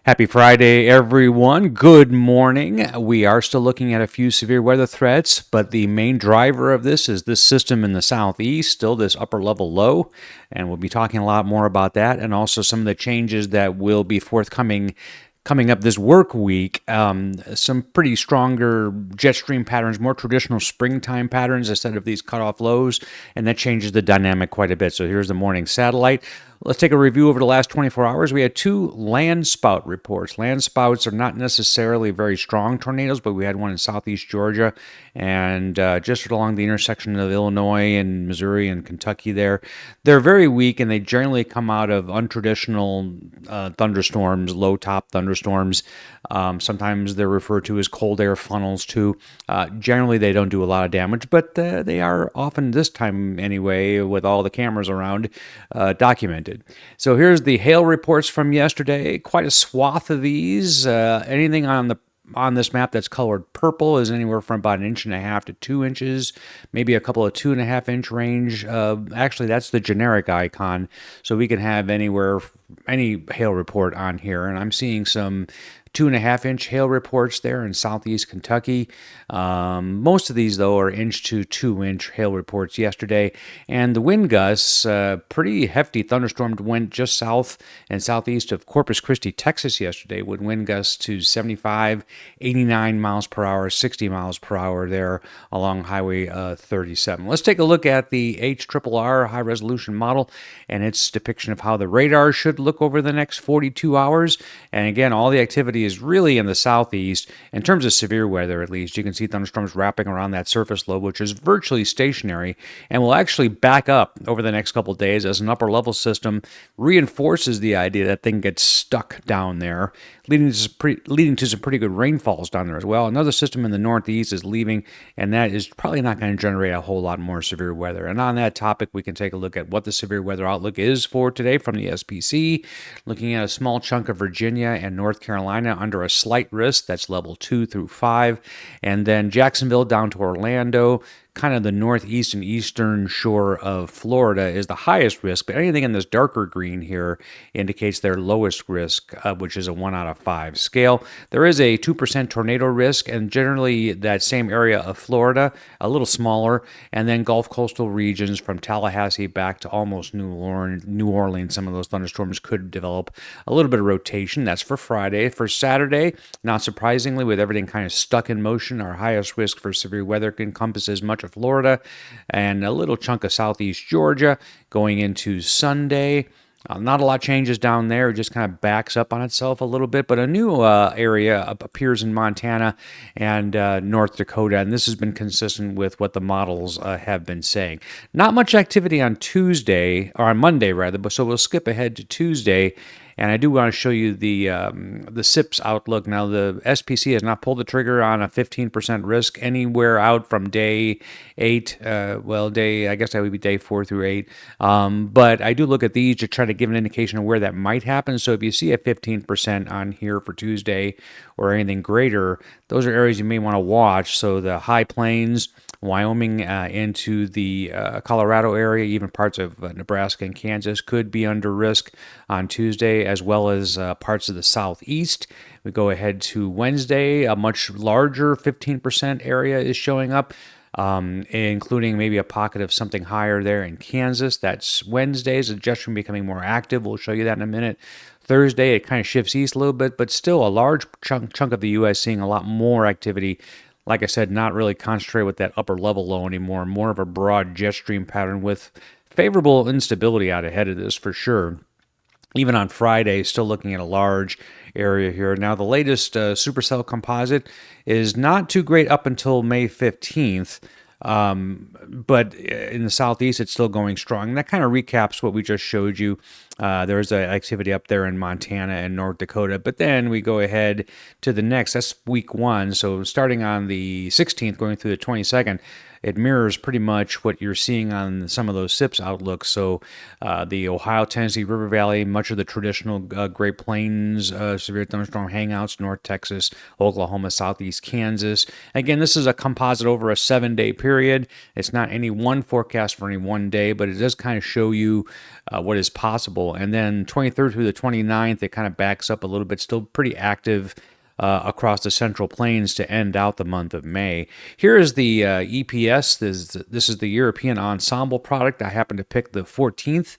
Happy Friday, everyone. Good morning. We are still looking at a few severe weather threats, but the main driver of this is this system in the southeast, still this upper level low. And we'll be talking a lot more about that and also some of the changes that will be forthcoming coming up this work week. Some pretty stronger jet stream patterns, more traditional springtime patterns instead of these cutoff lows, and that changes the dynamic quite a bit. So here's the morning satellite. Let's take a review over the last 24 hours. We had two land spout reports. Land spouts are not necessarily very strong tornadoes, but we had one in southeast Georgia and just along the intersection of Illinois and Missouri and Kentucky there. They're very weak, and they generally come out of untraditional thunderstorms, low-top thunderstorms. Sometimes they're referred to as cold air funnels, too. Generally, they don't do a lot of damage, but they are often, this time anyway, with all the cameras around, documented. So here's the hail reports from yesterday. Quite a swath of these. Anything on this map that's colored purple is anywhere from about 1.5 to 2 inches, maybe a couple of 2.5 inch range. Actually, that's the generic icon. So we can have any hail report on here. And I'm seeing some 2.5 inch hail reports there in southeast Kentucky. Most of these, though, are 1 to 2 inch hail reports yesterday. And the wind gusts, pretty hefty thunderstorm went just south and southeast of Corpus Christi, Texas yesterday with wind gusts to 75, 89 miles per hour, 60 miles per hour there along Highway 37. Let's take a look at the HRRR high resolution model and its depiction of how the radar should look over the next 42 hours. And again, all the activity is really in the southeast. In terms of severe weather, at least, you can see thunderstorms wrapping around that surface low, which is virtually stationary and will actually back up over the next couple of days as an upper level system reinforces the idea that thing gets stuck down there, leading to some pretty good rainfalls down there as well. Another system in the northeast is leaving, and that is probably not going to generate a whole lot more severe weather. And on that topic, we can take a look at what the severe weather outlook is for today from the SPC, looking at a small chunk of Virginia and North Carolina under a slight risk. That's level 2 through 5. And then Jacksonville down to Orlando, kind of the northeast and eastern shore of Florida is the highest risk, but anything in this darker green here indicates their lowest risk, which is a 1 out of 5 scale. There is a 2% tornado risk, and generally that same area of Florida, a little smaller, and then Gulf coastal regions from Tallahassee back to almost New Orleans. Some of those thunderstorms could develop a little bit of rotation. That's for Friday. For Saturday, not surprisingly, with everything kind of stuck in motion, our highest risk for severe weather encompasses much of Florida and a little chunk of southeast Georgia. Going into Sunday, not a lot changes down there. It just kind of backs up on itself a little bit, but a new area appears in Montana and North Dakota, and this has been consistent with what the models have been saying. Not much activity on Tuesday, or on Monday rather, but so we'll skip ahead to Tuesday. And I do want to show you the SIPS outlook. Now, the SPC has not pulled the trigger on a 15% risk anywhere out from day 8. I guess that would be day 4 through 8. But I do look at these to try to give an indication of where that might happen. So if you see a 15% on here for Tuesday or anything greater, those are areas you may want to watch. So the high plains, Wyoming into the Colorado area, even parts of Nebraska and Kansas could be under risk on Tuesday, as well as parts of the southeast. We go ahead to Wednesday, a much larger 15% area is showing up, including maybe a pocket of something higher there in Kansas. That's Wednesday's suggestion becoming more active. We'll show you that in a minute. Thursday, it kind of shifts east a little bit, but still a large chunk of the U.S. seeing a lot more activity. Like I said, not really concentrated with that upper level low anymore, more of a broad jet stream pattern with favorable instability out ahead of this for sure. Even on Friday, still looking at a large area here. Now, the latest supercell composite is not too great up until May 15th. But in the southeast, it's still going strong. And that kind of recaps what we just showed you. There's activity up there in Montana and North Dakota. But then we go ahead to the next. That's week 1. So starting on the 16th, going through the 22nd, it mirrors pretty much what you're seeing on some of those SIPs outlooks. So the Ohio, Tennessee River Valley, much of the traditional Great Plains severe thunderstorm hangouts, North Texas, Oklahoma, Southeast Kansas. Again, this is a composite over a 7-day period. It's not any one forecast for any one day, but it does kind of show you what is possible. And then 23rd through the 29th, it kind of backs up a little bit, still pretty active across the Central Plains to end out the month of May. Here is the EPS. This is the European Ensemble product. I happen to pick the 14th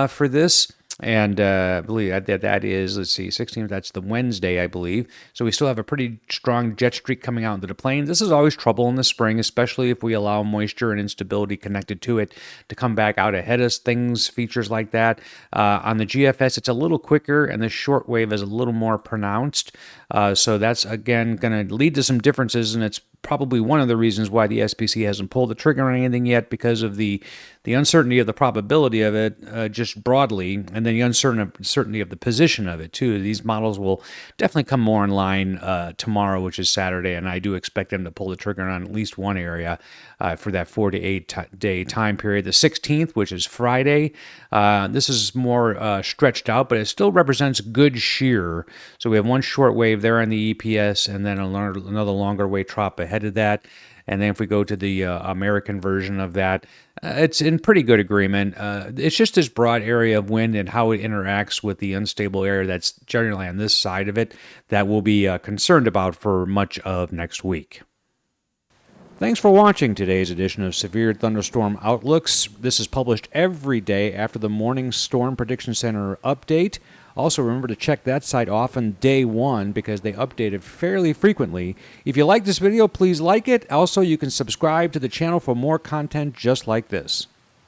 for this. And I believe that is, let's see, 16th, that's the Wednesday, I believe. So we still have a pretty strong jet streak coming out into the plains. This is always trouble in the spring, especially if we allow moisture and instability connected to it to come back out ahead of things, features like that. On the GFS, it's a little quicker, and the short wave is a little more pronounced. So that's, again, going to lead to some differences, and it's probably one of the reasons why the SPC hasn't pulled the trigger on anything yet, because of the uncertainty of the probability of it just broadly, and then the uncertainty of the position of it too. These models will definitely come more in line tomorrow, which is Saturday, and I do expect them to pull the trigger on at least one area for that 4 to 8 day time period. The 16th, which is Friday, this is more stretched out, but it still represents good shear. So we have one short wave there on the EPS, and then another longer wave trop ahead of that. And then if we go to the American version of that, it's in pretty good agreement. It's just this broad area of wind and how it interacts with the unstable area that's generally on this side of it that we'll be concerned about for much of next week. Thanks for watching today's edition of Severe Thunderstorm Outlooks. This is published every day after the morning Storm Prediction Center update. Also, remember to check that site off on day one because they update it fairly frequently. If you like this video, please like it. Also, you can subscribe to the channel for more content just like this.